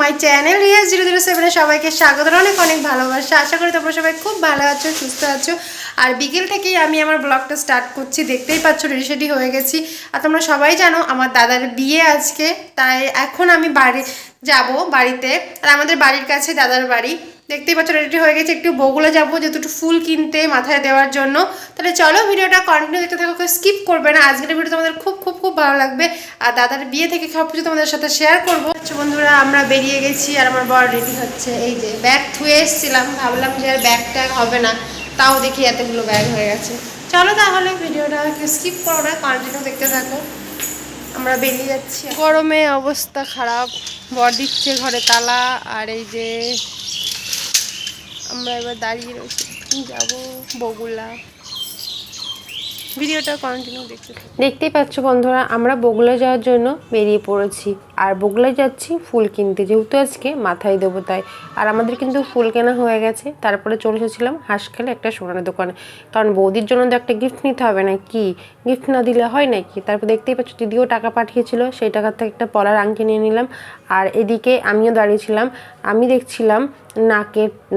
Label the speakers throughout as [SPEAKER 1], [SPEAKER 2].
[SPEAKER 1] My channel Riya 007 এ সবাইকে স্বাগত, অনেক অনেক ভালোবাসা। আশা করি তোমরা সবাই খুব ভালো আছো, সুস্থ আছো। আর বিকেল থেকেই আমি আমার ব্লগটা স্টার্ট করছি, দেখতেই পাচ্ছ রেডি হয়ে গেছি। আর তোমরা সবাই জানো আমার দাদার বিয়ে আজকে, তাই এখন আমি বাড়ি যাব বাড়িতে। আর আমাদের বাড়ির কাছে দাদার বাড়ি, দেখতেই পাচ্ছ রেডি হয়ে গেছে। একটু বগুলা যাবো যেহেতু একটু ফুল কিনতে মাথায় দেওয়ার জন্য। তাহলে চলো ভিডিওটা কন্টিনিউ দেখতে থাকো, স্কিপ করবে না। আজকের ভিডিও তোমাদের খুব খুব খুব ভালো লাগবে। আর দাদার বিয়ে থেকে সব কিছু তোমাদের সাথে শেয়ার করবো। বন্ধুরা আমরা বেরিয়ে গেছি আর আমার বর রেডি হচ্ছে। এই যে ব্যাগ থুয়ে এসেছিলাম, ভাবলাম যে আর ব্যাগ ট্যাগ হবে না, তাও দেখি এতগুলো ব্যাগ হয়ে গেছে। চলো তাহলে ভিডিওটা স্কিপ করো না, কন্টিনিউ দেখতে থাকো। আমরা বেরিয়ে যাচ্ছি, গরমে অবস্থা খারাপ। বর দিচ্ছে ঘরে তালা। আর এই যে আমরা এবার দাঁড়িয়ে রয়েছি, যাবো বগুলা। ভিডিওটা কন্টিনিউ দেখতেই পাচ্ছ বন্ধুরা, আমরা বগুলা যাওয়ার জন্য বেরিয়ে পড়েছি। আর বগুলায় যাচ্ছি ফুল কিনতে, যেহেতু আজকে মাথায় দেবো তাই। আর আমাদের কিন্তু ফুল কেনা হয়ে গেছে। তারপরে চলে এসেছিলাম হাঁসখালে একটা সোনার দোকানে, কারণ বৌদির জন্য তো একটা গিফট নিতে হবে না কি, গিফট না দিলে হয় নাকি। তারপর দেখতেই পাচ্ছ দিদিও টাকা পাঠিয়েছিল, সেই টাকার থেকে একটা পলার আংটি নিয়ে নিলাম। আর এদিকে আমিও দাঁড়িয়েছিলাম, আমি দেখছিলাম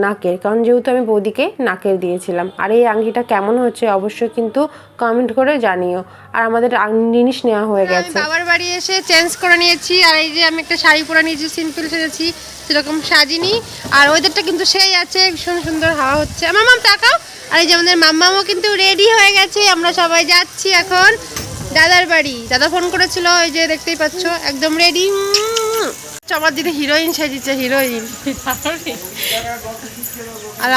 [SPEAKER 1] নাকের, কারণ যেহেতু আমি বৌদিকে নাকের দিয়েছিলাম। আর এই আংটিটা কেমন হচ্ছে অবশ্যই কিন্তু কমেন্ট করে জানিও। আর আমাদের জিনিস নেওয়া হয়ে গেছে। বাবার বাড়ি এসে চেঞ্জ করে নিয়েছি। আর এই যে আমি একটা শাড়ি পরে নিয়েছি, সিম্পল সেজেছি, সেরকম সাজিনি। আর ওয়েদারটা কিন্তু সেই আছে, ভীষণ সুন্দর হাওয়া হচ্ছে। আমার মাম তাকাও। আর এই যে আমাদের মাম্মাও কিন্তু রেডি হয়ে গেছে। আমরা সবাই যাচ্ছি এখন দাদার বাড়ি। দাদা ফোন করেছিল, ওই যে দেখতেই পাচ্ছ একদম রেডি। আমার দিদি হিরোইন সেজেছে, হিরোইন। আর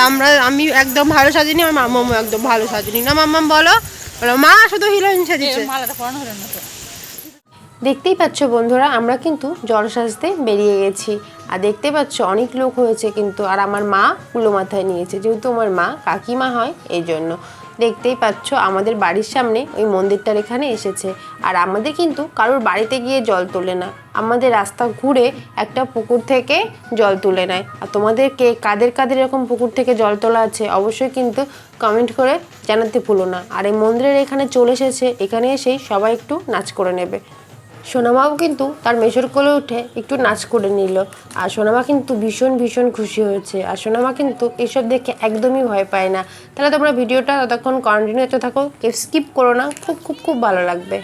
[SPEAKER 1] আমি একদম ভালো সাজিনি, আমার মাম্মামও একদম ভালো সাজিনি। না মাম্মাম বলো, মা শুধু হিরোইন সেজেছে। দেখতেই পাচ্ছ বন্ধুরা, আমরা কিন্তু জল সাজতে বেরিয়ে গেছি। আর দেখতে পাচ্ছ অনেক লোক হয়েছে কিন্তু। আর আমার মা কুলো মাথায় নিয়েছে, যেহেতু আমার মা কাকিমা হয় এই জন্য। দেখতেই পাচ্ছ আমাদের বাড়ির সামনে ওই মন্দিরটার এখানে এসেছে। আর আমাদের কিন্তু কারোর বাড়িতে গিয়ে জল তোলে না, আমাদের রাস্তা ঘুরে একটা পুকুর থেকে জল তুলে নেয়। আর তোমাদেরকে কাদের কাদের এরকম পুকুর থেকে জল তোলা আছে অবশ্যই কিন্তু কমেন্ট করে জানাতে ভুলো না। আর এই মন্দিরের এখানে চলে এসেছে, এখানে এসেই সবাই একটু নাচ করে নেবে। সোনামাও কিন্তু তার মেশর কোলে উঠে একটু নাচ করে নিল। আর সোনামা কিন্তু ভীষণ ভীষণ খুশি হয়েছে। আর সোনামা কিন্তু এসব দেখে একদমই ভয় পায় না। তাহলে তোমরা ভিডিওটা ততক্ষণ কন্টিনিউ করতে থাকো, কেউ স্কিপ করো না, খুব খুব খুব ভালো লাগবে।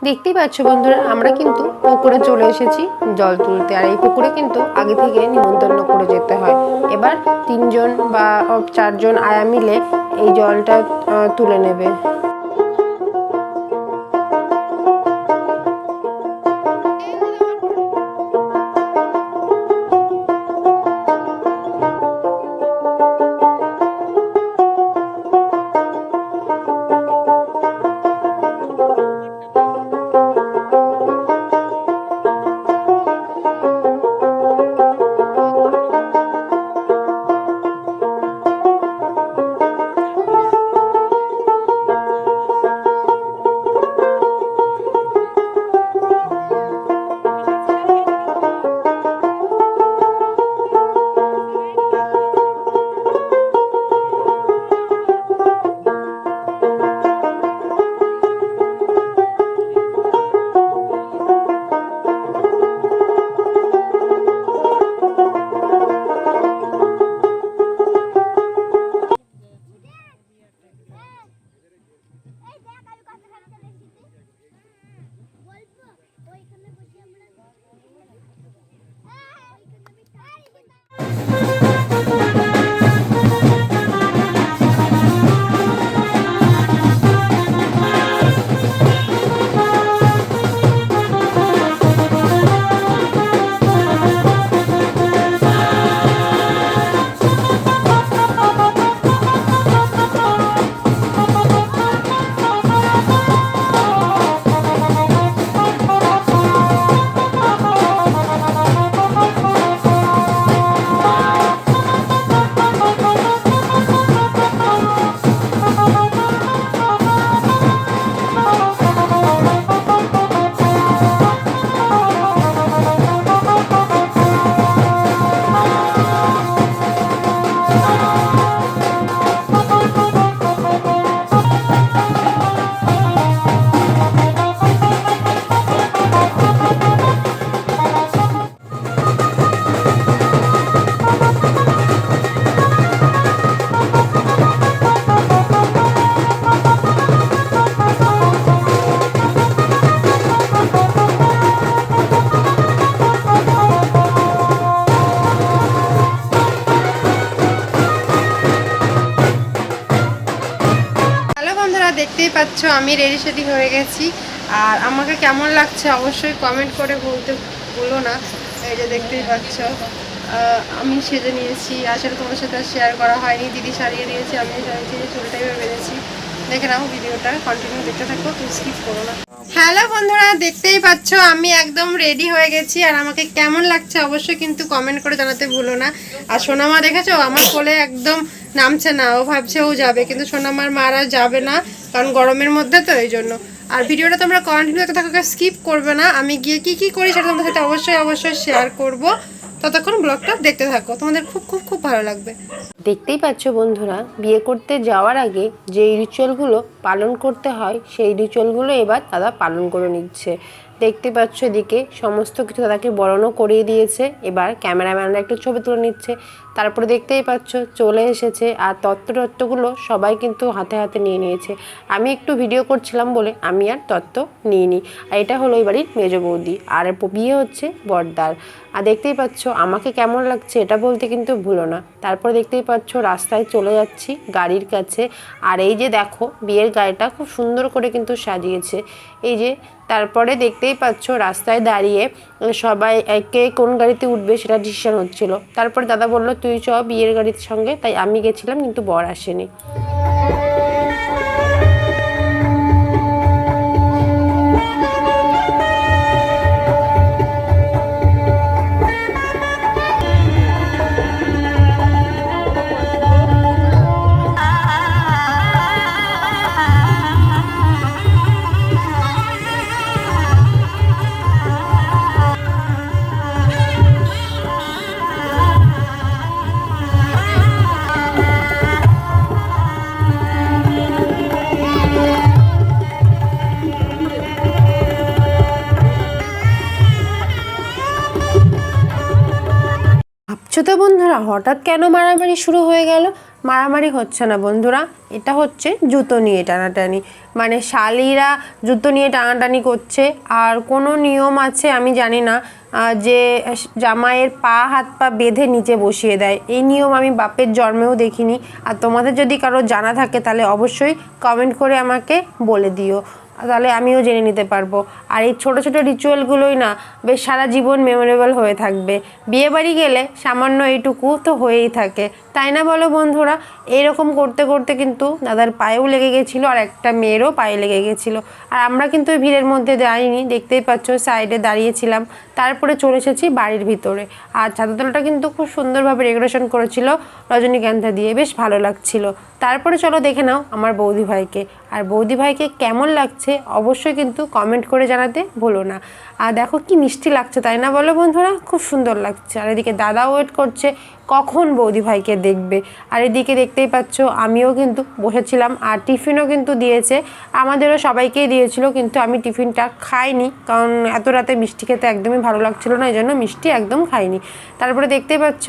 [SPEAKER 1] দেখতেই পাচ্ছ বন্ধুরা, আমরা কিন্তু পুকুরে চলে এসেছি জল তুলতে। আর এই পুকুরে কিন্তু আগে থেকে নিমন্ত্রণ করে যেতে হয়। এবার 3জন বা 4জন আয়া মিলে এই জলটা তুলে নেবে। দেখতেই পাচ্ছ আমি রেডি সেডি হয়ে গেছি। আর আমাকে কেমন লাগছে অবশ্যই কমেন্ট করে বলতে ভুলো না। এই যে দেখতেই পাচ্ছ আমি সেজে নিয়েছি, আসলে তোমার সাথে শেয়ার করা হয়নি। দিদি সারিয়ে দিয়েছে, আমি সারিয়েছি, চুলটা এবার বেঁধেছি। দেখে নাও, ভিডিওটা কন্টিনিউ দেখতে থাকো, তুমি স্কিপ করো না। হ্যালো বন্ধুরা, দেখতেই পাচ্ছ আমি একদম রেডি হয়ে গেছি। আর আমাকে কেমন লাগছে অবশ্যই কিন্তু কমেন্ট করে জানাতে ভুলো না। আর সোনামা দেখেছো আমার কোলে একদম নামছে না, ও ভাবছে ও যাবে, কিন্তু সোনামার মারা যাবে না, কারণ গরমের মধ্যে তো এই জন্য। আর ভিডিওটা তোমরা কন্টিনিউ দেখতে থাকো, স্কিপ করবে না। আমি গিয়ে কি কি করি সেটা তোমাদের সাথে অবশ্যই শেয়ার করব। ততক্ষণ ব্লগটা দেখতে থাকো, তোমাদের খুব খুব খুব ভালো লাগবে। দেখতেই পাচ্ছ বন্ধুরা, বিয়ে করতে যাওয়ার আগে যেই রিচুয়ালগুলো পালন করতে হয় সেই রিচুয়ালগুলো এবার দাদা পালন করে নিচ্ছে। দেখতে পাচ্ছ এদিকে সমস্ত কিছু দাদাকে বরণও করিয়ে দিয়েছে। এবার ক্যামেরাম্যানরা একটু ছবি তুলে নিচ্ছে। তারপরে দেখতেই পাচ্ছ চলে এসেছে, আর তত্ত্বগুলো সবাই কিন্তু হাতে হাতে নিয়ে নিয়েছে। আমি একটু ভিডিও করছিলাম বলে আমি আর তত্ত্ব নিইনি। আর এটা হলো এই বাড়ির মেজ বৌদি, আর বিয়ে হচ্ছে বড়দার। আর দেখতেই পাচ্ছ আমাকে কেমন লাগছে এটা বলতে কিন্তু ভুলো না। তারপর দেখতেই পাচ্ছ রাস্তায় চলে যাচ্ছি গাড়ির কাছে। আর এই যে দেখো বিয়ের গাড়িটা খুব সুন্দর করে কিন্তু সাজিয়েছে। এই যে তারপরে দেখতেই পাচ্ছ রাস্তায় দাঁড়িয়ে সবাই কে কোন গাড়িতে উঠবে সেটা ডিসিশন হচ্ছিল। তারপরে দাদা বলল তুই চ বিয়ের গাড়ির সঙ্গে, তাই আমি গেছিলাম, কিন্তু বর আসেনি। ভাবছো তো বন্ধুরা হঠাৎ কেন মারামারি শুরু হয়ে গেল? মারামারি হচ্ছে না বন্ধুরা, এটা হচ্ছে জুতো নিয়ে টানাটানি। মানে শালিরা জুতো নিয়ে টানাটানি করছে। আর কোনো নিয়ম আছে আমি জানি না, যে জামাইয়ের পা হাত পা বেঁধে নিচে বসিয়ে দেয়। এই নিয়ম আমি বাপের জন্মেও দেখিনি। আর তোমাদের যদি কারো জানা থাকে তাহলে অবশ্যই কমেন্ট করে আমাকে বলে দিও, তাহলে আমিও জেনে নিতে পারবো। আর এই ছোটো ছোটো রিচুয়ালগুলোই না বেশ সারা জীবন মেমোরেবল হয়ে থাকবে। বিয়েবাড়ি গেলে সামান্য এইটুকু তো হয়েই থাকে, তাই না বলো বন্ধুরা? এইরকম করতে করতে কিন্তু দাদার পায়েও লেগে গেছিলো, আর একটা মেয়েরও পায়ে লেগে গেছিলো। আর আমরা কিন্তু ওই ভিড়ের মধ্যে যাইনি, দেখতেই পাচ্ছ সাইডে দাঁড়িয়েছিলাম। তারপরে চলে এসেছি বাড়ির ভিতরে। আর ছাদতলাটা কিন্তু খুব সুন্দরভাবে ডেকোরেশন করেছিল রজনীকান্থা দিয়ে, বেশ ভালো লাগছিল। তারপরে চলো দেখে নাও আমার বৌদি ভাইকে। আর বৌদি ভাইকে কেমন লাগছে অবশ্যই কিন্তু কমেন্ট করে জানাতে ভুলো না। আর দেখো কি মিষ্টি লাগছে, তাই না বলো বন্ধুরা? খুব সুন্দর লাগছে। আর এদিকে দাদা ওয়েট করছে কখন বৌদি ভাইকে দেখবে। আর এদিকে দেখতেই পাচ্ছ আমিও কিন্তু বসেছিলাম, আর টিফিনও কিন্তু দিয়েছে, আমাদেরও সবাইকেই দিয়েছিল, কিন্তু আমি টিফিনটা খাইনি, কারণ এত রাতে মিষ্টি খেতে একদমই ভালো লাগছিল না, এই জন্য মিষ্টি একদম খাইনি। তারপরে দেখতেই পাচ্ছ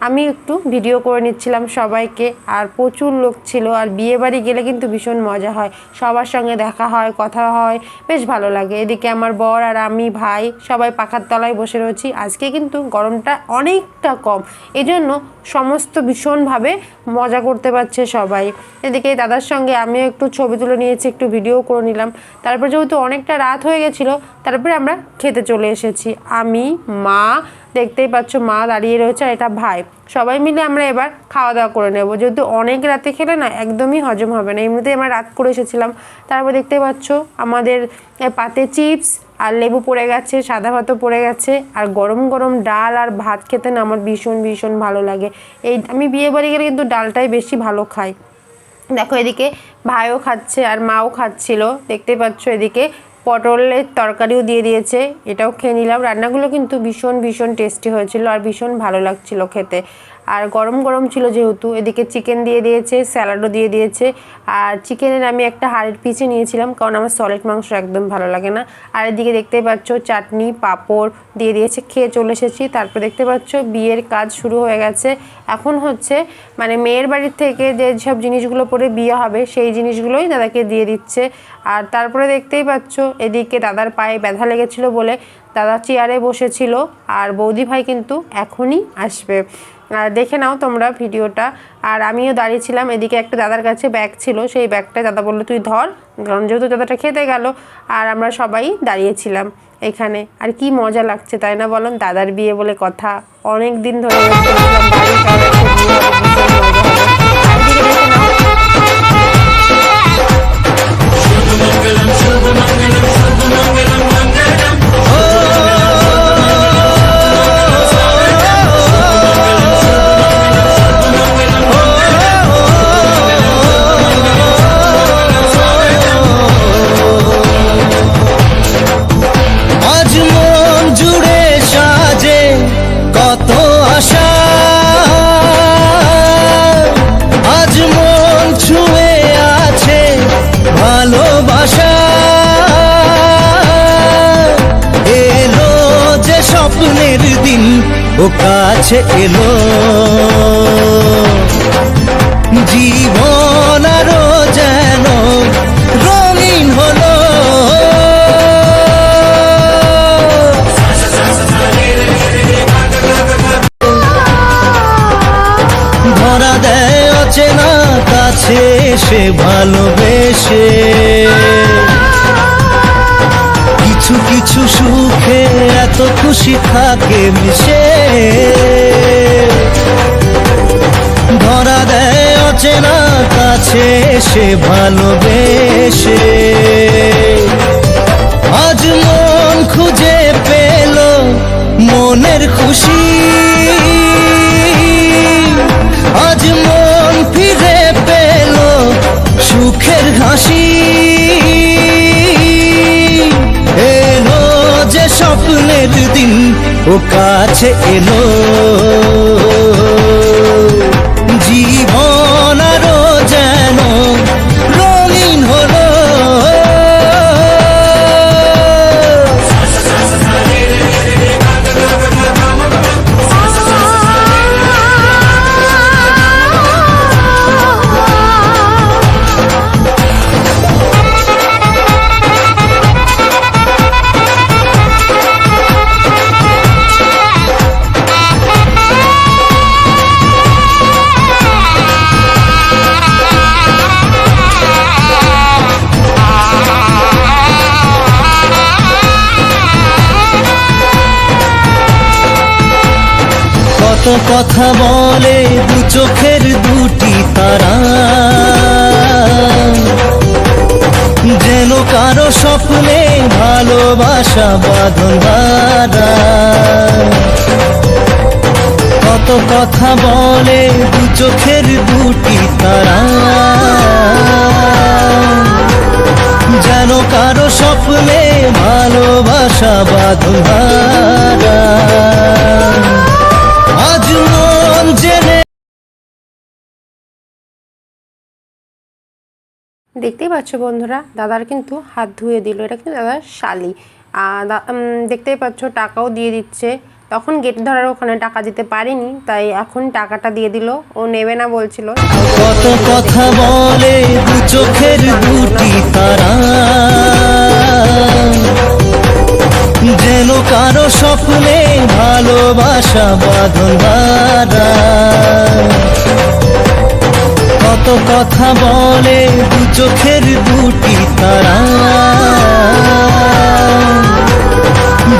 [SPEAKER 1] আমি একটু ভিডিও করে নিচ্ছিলাম সবাইকে। আর প্রচুর লোক ছিল। আর বিয়ে বাড়ি গেলে কিন্তু ভীষণ মজা হয়, সবার সঙ্গে দেখা হয়, কথা হয়, বেশ ভালো লাগে। এদিকে আমার বর আর আমি ভাই সবাই পাখার তলায় বসে রয়েছি। আজকে কিন্তু গরমটা অনেকটা কম, এই জন্য সমস্ত ভীষণভাবে মজা করতে পারছে সবাই। এদিকে দাদার সঙ্গে আমিও একটু ছবি তুলে নিয়েছি, একটু ভিডিও করে নিলাম। তারপর যেহেতু অনেকটা রাত হয়ে গেছিলো, তারপরে আমরা খেতে চলে এসেছি। আমি, মা, দেখতেই পাচ্ছ মা দাঁড়িয়ে রয়েছে, আর এটা ভাই, সবাই মিলে আমরা এবার খাওয়া দাওয়া করে নেব। যেহেতু অনেক রাতে খেলে না একদমই হজম হবে না, এমনিতেই আমরা রাত করে এসেছিলাম। তারপর দেখতে পাচ্ছ আমাদের পাতে চিপস আর লেবু পড়ে গেছে, সাদা ভাতও পড়ে গেছে। আর গরম গরম ডাল আর ভাত খেতে না আমার ভীষণ ভীষণ ভালো লাগে। আমি বিয়ে বাড়ি গেলে কিন্তু ডালটাই বেশি ভালো খাই। দেখো এদিকে ভাইও খাচ্ছে আর মাও খাচ্ছিল, দেখতে পাচ্ছ। এদিকে পটলের তরকারিও দিয়ে দিয়েছে, এটাও খেয়ে নিলাম। রান্নাগুলো কিন্তু ভীষণ ভীষণ টেস্টি হয়েছিল, আর ভীষণ ভালো লাগছিল খেতে। আর গরম গরম ছিল যেহেতু। এদিকে চিকেন দিয়ে দিয়েছে, স্যালাডও দিয়ে দিয়েছে। আর চিকেনের আমি একটা হাড়ের পিছে নিয়েছিলাম, কারণ আমার সলিড মাংস একদম ভালো লাগে না। আর এদিকে দেখতে পাচ্ছ চাটনি পাঁপড় দিয়ে দিয়েছে, খেয়ে চলে এসেছি। তারপর দেখতে পাচ্ছ বিয়ের কাজ শুরু হয়ে গেছে। এখন হচ্ছে মানে মেয়ের বাড়ির থেকে যে সব জিনিসগুলো পরে বিয়ে হবে সেই জিনিসগুলোই দাদাকে দিয়ে দিচ্ছে। আর তারপরে দেখতেই পাচ্ছ এদিকে দাদার পায়ে ব্যথা লেগেছিল বলে দাদা চেয়ারে বসেছিল, আর বৌদি ভাই কিন্তু এখনই আসবে। আর দেখে নাও তোমরা ভিডিওটা। আর আমিও দাঁড়িয়েছিলাম এদিকে, একটা দাদার কাছে ব্যাগ ছিল, সেই ব্যাগটা দাদা বললো তুই ধর, কারণ যেহেতু দাদাটা খেতে গেল। আর আমরা সবাই দাঁড়িয়েছিলাম এখানে। আর কি মজা লাগছে তাই না বলুন, দাদার বিয়ে বলে কথা, অনেক দিন ধরে wait করেছিলাম, বাড়ি সবার একটা বিয়ে হবে, ভীষণ মজা হবে। আর এদিকে দেখে নাও
[SPEAKER 2] আজ মন জুড়ে সাজে কত আশা, আজ মন ছুঁয়ে আছে ভালোবাসা, এলো যে স্বপ্নের দিন ও কাছে এলো, জীবন আরো যেন রঙিন হলো। ধরা দেয় অচেনা কাছে সে ভালোবেসে, কিছু কিছু সুখে এত খুশি থাকে মিশে। ধরা দেয় অচেনা কাছে সে ভালোবেসে, আজ মন খুঁজে পেল মনের খুশি, আজ মন ফিরে পেল সুখের হাসি, এলো যে স্বপ্নের দিন ও কাছে এলো, জীবন আরো যেন রঙিন হলো। কত কথা বলে দু চোখের দুটি তারা, যেন কারো স্বপ্নে ভালোবাসা বাঁধন হারা। কত কথা বলে দু চোখের দুটি তারা, যেন কারো স্বপ্নে ভালোবাসা বাঁধন হারা। আজ মন জেনে
[SPEAKER 1] দেখতেই পাচ্ছ বন্ধুরা, দাদার কিন্তু হাত ধুয়ে দিল, এটা কিন্তু দাদার শালি। আর দেখতেই পাচ্ছ টাকাও দিয়ে দিচ্ছে। তখন গেট ধরার ওখানে টাকা দিতে পারিনি, তাই এখন টাকাটা দিয়ে দিল, ও নেবে না বলছিল।
[SPEAKER 2] কত কথা বলে দু চোখের দুটি তারা, যেন কারো স্বপ্নে ভালোবাসা বাঁধন হারা। কত কথা বলে দু চোখের দুটি তারা,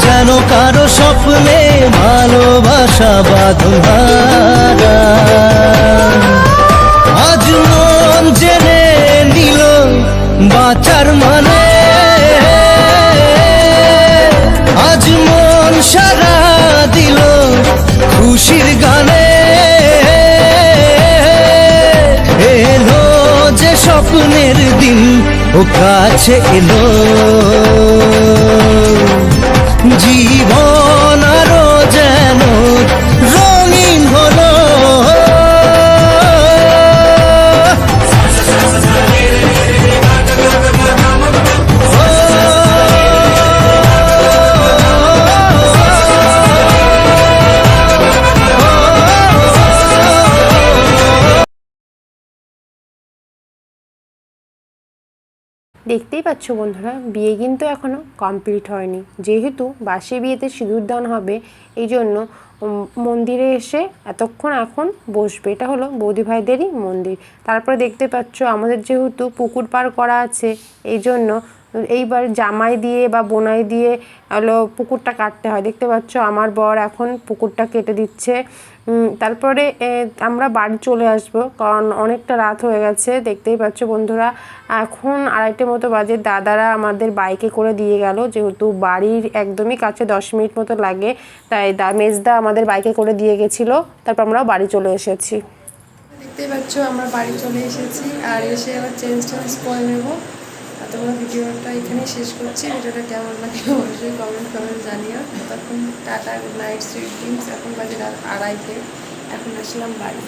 [SPEAKER 2] যেন কারো স্বপ্নে ভালোবাসা বাঁধন হারা। আজ মন জেনে নিল বাঁচার মানে, আজ মন সারা দিল খুশির গানে, এলো যে স্বপ্নের দিন ও কাছে এলো, জীবন আরো যেন রঙিন হলো।
[SPEAKER 1] দেখতেই পাচ্ছ বন্ধুরা, বিয়ে কিন্তু এখনও কমপ্লিট হয়নি, যেহেতু বাসি বিয়েতে সিঁদুর দান হবে, এই জন্য মন্দিরে এসে এতক্ষণ এখন বসবে। এটা হলো বৌদি ভাইদেরই মন্দির। তারপরে দেখতে পাচ্ছ আমাদের যেহেতু পুকুর পার করা আছে, এই জন্য এইবার জামাই দিয়ে বা বোনাই দিয়ে হলো পুকুরটা কাটতে হয়। দেখতে পাচ্ছ আমার বর এখন পুকুরটা কেটে দিচ্ছে। তারপরে আমরা বাড়ি চলে আসব, কারণ অনেকটা রাত হয়ে গেছে। দেখতেই পাচ্ছ বন্ধুরা, এখন 2:30 মতো বাজে। দাদারা আমাদের বাইকে করে দিয়ে গেল, যেহেতু বাড়ির একদমই কাছে, 10 মিনিট মতো লাগে, তাই মেজদা আমাদের বাইকে করে দিয়ে গেছিলো। তারপর আমরা বাড়ি চলে এসেছি। দেখতেই পাচ্ছ আমরা বাড়ি চলে এসেছি, আর এসে আবার চেঞ্জ করে নেবো। তোমরা ভিডিওটা এখানেই শেষ করছি। ভিডিওটা কেমন লাগে অবশ্যই কমেন্ট জানিও। তখন tata, good night, sweet dreams. এখন বাজে রাত 2:30, এখন আসলাম বাড়ি।